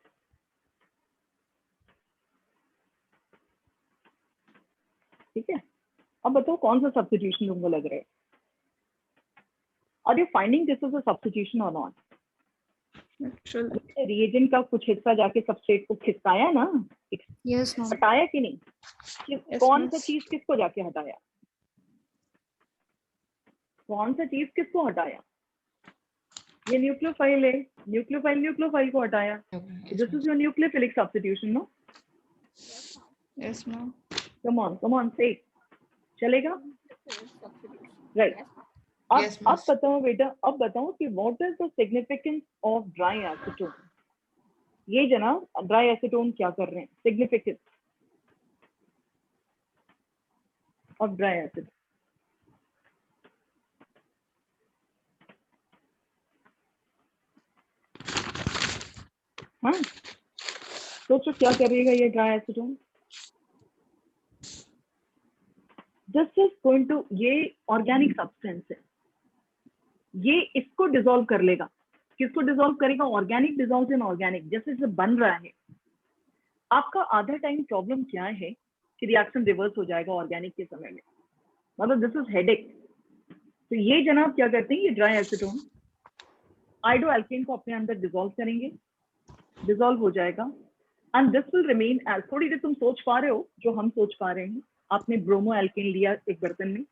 ठीक है. अब बताओ कौन सा सब्स्टिट्यूशन तुमको लग रहा है? Are you finding this is a substitution or not? Reagent का कुछ हिस्सा जाके सबस्ट्रेट को खिसकाया ना, Yes, ma'am. हटाया कि नहीं? कौन सा चीज किसको जाके हटाया? कौन सा चीज किसको हटाया? ये न्यूक्लियोफाइल है. न्यूक्लियोफाइल को हटाया. This is your nucleophilic substitution, no? Yes, ma'am. Come on से चलेगा. राइट. अब बताओ बेटा, अब बताओ कि what is the significance of dry acetone. ये जनाब ड्राई एसीटोन क्या कर रहे हैं? Significance of dry acid. हाँ, सोचो क्या करेगा ये dry acetone. This is going to, ये ऑर्गेनिक सब्सटेंस है, ये इसको डिसॉल्व कर लेगा. किसको डिसॉल्व करेगा? Organic dissolve in organic. जैसे जैसे बन रहा है आपका आधा टाइम प्रॉब्लम क्या है कि रिएक्शन रिवर्स हो जाएगा ऑर्गेनिक के समय में, मतलब दिस इज हेडेक. तो ये जनाब क्या करते हैं, ये ड्राई एसीटोन आयोडोएल्केन को अपने अंदर डिसॉल्व करेंगे, डिसॉल्व हो जाएगा. And this will remain as, थोड़ी देर तुम सोच पा रहे हो जो हम सोच पा रहे हैं. आपने ब्रोमोएल्केन लिया एक बर्तन में,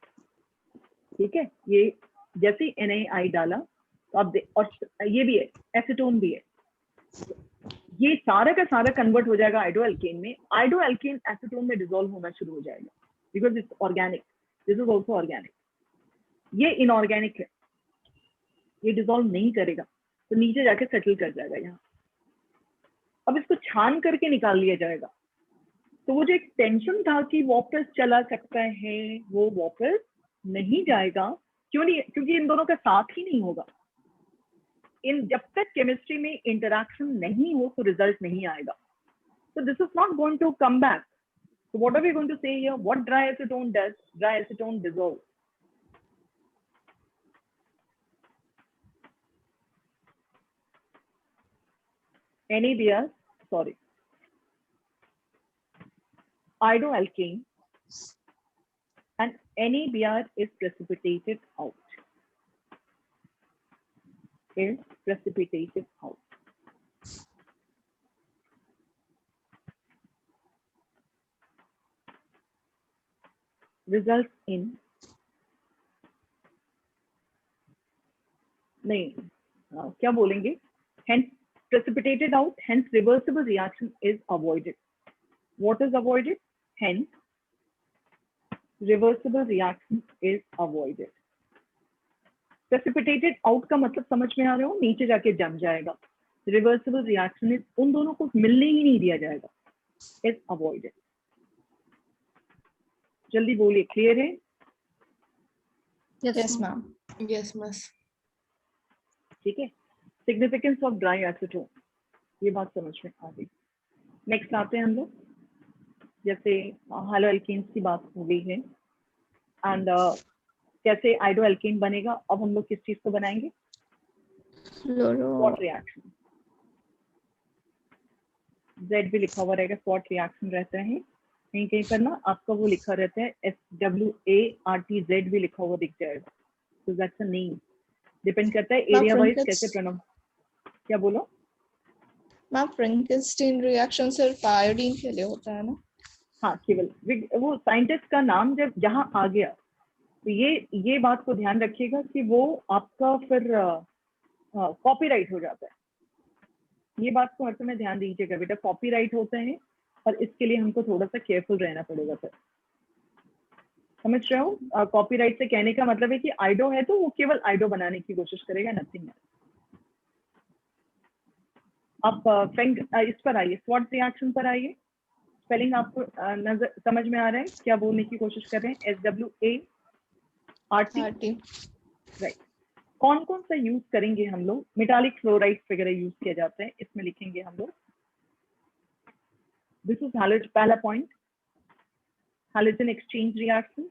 ठीक है, ये जैसे NaI डाला तो अब और ये भी है, एसीटोन भी है, ये सारा का सारा कन्वर्ट हो जाएगा आयोडोएल्केन में. आयोडोएल्केन एसीटोन में डिसॉल्व होना शुरू हो जाएगा because it's organic. This is also organic. ये इनऑर्गेनिक है, ये डिसॉल्व नहीं करेगा तो नीचे जाके सेटल कर जाएगा यहाँ. अब इसको छान करके निकाल लिया जाएगा. तो वो जो एक टेंशन था कि वापस चला सकता है, वो वापस नहीं जाएगा। क्यों नहीं? क्योंकि इन दोनों का साथ ही नहीं होगा। इन जब तक केमिस्ट्री में इंटरेक्शन नहीं हो तो रिजल्ट नहीं आएगा। So this is not going to come back. So what are we going to say here? What dry acetone does? Dry acetone dissolves. NABR, sorry. Iodoalkane and NABR is precipitated out. Is precipitated out. Results in नहीं क्या बोलेंगे? Hence precipitated out, hence reversible reaction is avoided. What is avoided? Hence reversible reaction is avoided. Precipitated out का मतलब समझ में आ रहे हो? नीचे जाके जम जाएगा। Reversible reaction is उन दोनों को मिलने ही नहीं दिया जाएगा, is avoided. जल्दी बोलिए, क्लियर है? Yes, ma'am. Yes, miss. ठीक है। Significance of dry acetone, ये बात समझ में आ गई। नेक्स्ट आते हैं हम लोग, जैसे हाइड्रोएल्केन्स की बात हो गई है एंड कैसे आइडोएल्केन बनेगा। अब हम लोग किस चीज को बनाएंगे? Spot reaction. Z भी लिखा हुआ रहेगा, स्पॉट रिएक्शन रहता है कहीं कहीं पर ना, आपका वो लिखा रहता है SWARTZ भी लिखा हुआ दिख जाएगा। तो दैट्स अ नेम, डिपेंड करता है एरिया वाइज कैसे प्रोनाउंस। क्या बोलो? मैम फ्रैंकेनस्टीन रिएक्शन सिर्फ आयोडीन के लिए होता है ना? हाँ, केवल वो साइंटिस्ट का नाम जब जहाँ आ गया तो ये बात को ध्यान रखिएगा कि वो आपका फिर कॉपीराइट हो जाता है। ये बात को हर समय ध्यान दीजिएगा बेटा, कॉपीराइट होता है और इसके लिए हमको थोड़ा सा केयरफुल रहना पड़ेगा। फिर समझ रहे हो? कॉपीराइट से कहने का मतलब है कि आइडो है तो वो केवल आइडो बनाने की कोशिश करेगा, नथिंग है। आप इस पर आइए, स्वॉट रिएक्शन पर आइए। स्पेलिंग आपको नजर समझ में आ रहा है? क्या बोलने की कोशिश कर रहे हैं? SWART, right. कौन कौन सा यूज करेंगे हम लोग? मेटालिक फ्लोराइड वगैरह यूज किया जाता है, इसमें लिखेंगे हम लोग। दिस इज हैलोजन, पहला पॉइंट हैलोजन एक्सचेंज रिएक्शन।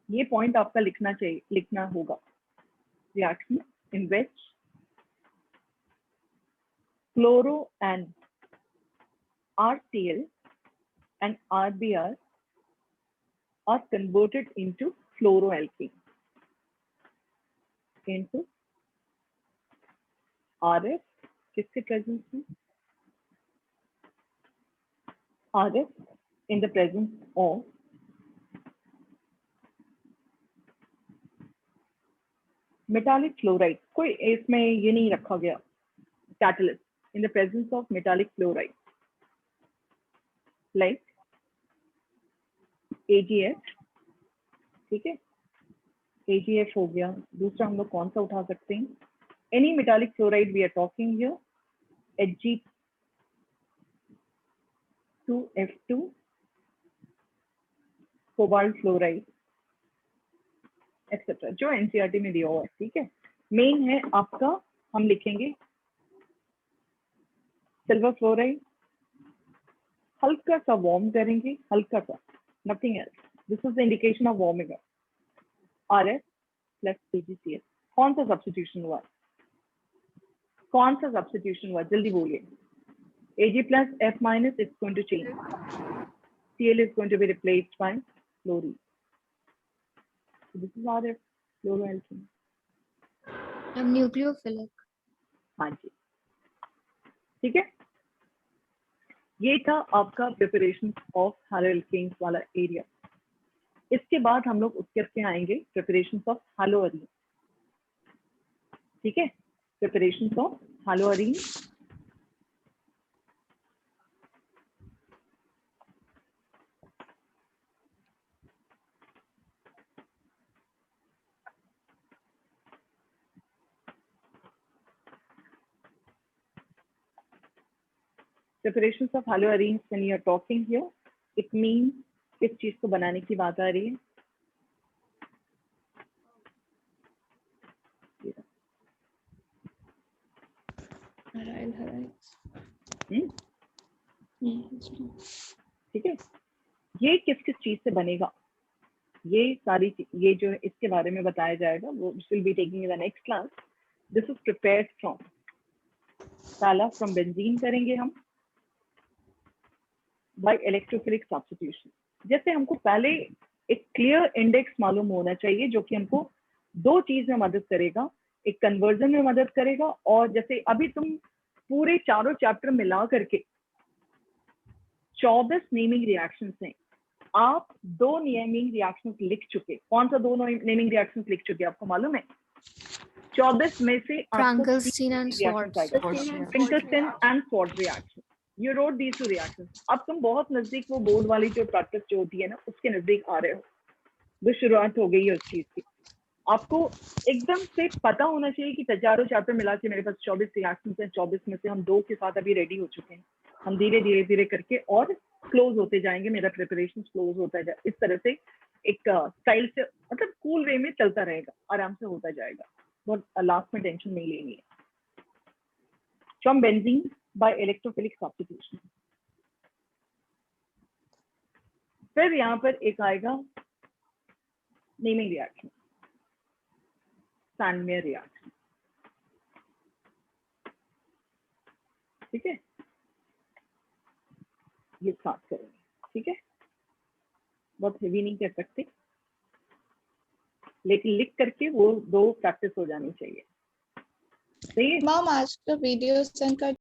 ये पॉइंट आपका लिखना चाहिए, लिखना होगा। Reaction in which fluoro and RCl and RBr are converted into fluoroalkane, into RF, किसके प्रेजेंस में? RF in the presence of metallic fluoride। कोई इसमें ये नहीं रखा गया catalyst, in the presence of metallic fluoride like AgF। ठीक है, AgF हो गया। दूसरा हम लोग कौन सा उठा सकते हैं? Any metallic fluoride we are talking here, Hg2F2, cobalt fluoride etcetera, जो एनसीईआरटी में दिया हुआ है। ठीक है, मेन है आपका, हम लिखेंगे सिल्वर फ्लोराइड। हल्का सा वार्म करेंगे, हल्का सा, nothing else. This is the indication of warming up. RF plus AgCl। कौन सा सब्स्टिट्यूशन हुआ? कौन सा सब्स्टिट्यूशन हुआ? जल्दी बोलिए। Ag plus F minus is going to change. Cl is going to be replaced by fluorine. So this is RF fluoroalkane. Nucleophilic. हाँ जी, ठीक है। ये था आपका प्रिपरेशन ऑफ हाइड्रोएल्केन्स वाला एरिया। इसके बाद हम लोग उसके के आएंगे प्रिपरेशन ऑफ हालोअरीन। ठीक है, preparation of haloarene. Preparations of haloarenes when you are talking here, it mean किस चीज को बनाने की बात आ रही है? ठीक है, ये किस किस चीज से बनेगा, ये सारी ये जो इसके बारे में बताया जाएगा, वो will be taking in the next class. This is prepared from, पहला फ्रॉम बेंजीन करेंगे हम बाय इलेक्ट्रोफिलिक सब्स्टिट्यूशन. जैसे हमको पहले एक क्लियर इंडेक्स मालूम होना चाहिए जो कि हमको दो चीज में मदद करेगा, एक कन्वर्जन में मदद करेगा, और जैसे अभी तुम पूरे चारों चैप्टर मिला करके 24 नेमिंग रिएक्शंस हैं, आप 2 नेमिंग रिएक्शंस लिख चुके. कौन सा 2 नेमिंग रिएक्शंस लिख चुके आपको मालूम है? 24 में से Frankenstein and Schwartz. Frankenstein and Schwartz reaction. You wrote these 2 reactions. अब तुम बहुत नजदीक वो बोर्ड वाली जो प्रैक्टिस जो होती है ना, उसके नजदीक आ रहे हो. जो शुरुआत हो गई है उस चीज की. आपको एकदम से पता होना चाहिए कि चारों चैप्टर मिला के मेरे पास 24 रिएक्शंस हैं. 24 में से हम 2 के साथ अभी रेडी हो चुके हैं. हम धीरे धीरे करके और क्लोज होते जाएंगे. मेरा प्रिपरेशन क्लोज होता जाए. इस तरह से एक स्टाइल से, मतलब कूल वे में चलता रहेगा, आराम से होता जाएगा. बहुत लास्ट में टेंशन नहीं लेनी है. From benzene by electrophilic substitution. फिर यहाँ पर एक आएगा नेमिंग रिएक्शन, सैंडमेयर रिएक्शन. ठीक है, ये स्टार्ट करेंगे. ठीक है, बहुत हेवी नहीं कर सकते, लेकिन लिख करके वो 2 प्रैक्टिस हो जानी चाहिए. सही है मैम, आज का वीडियो सेंड कर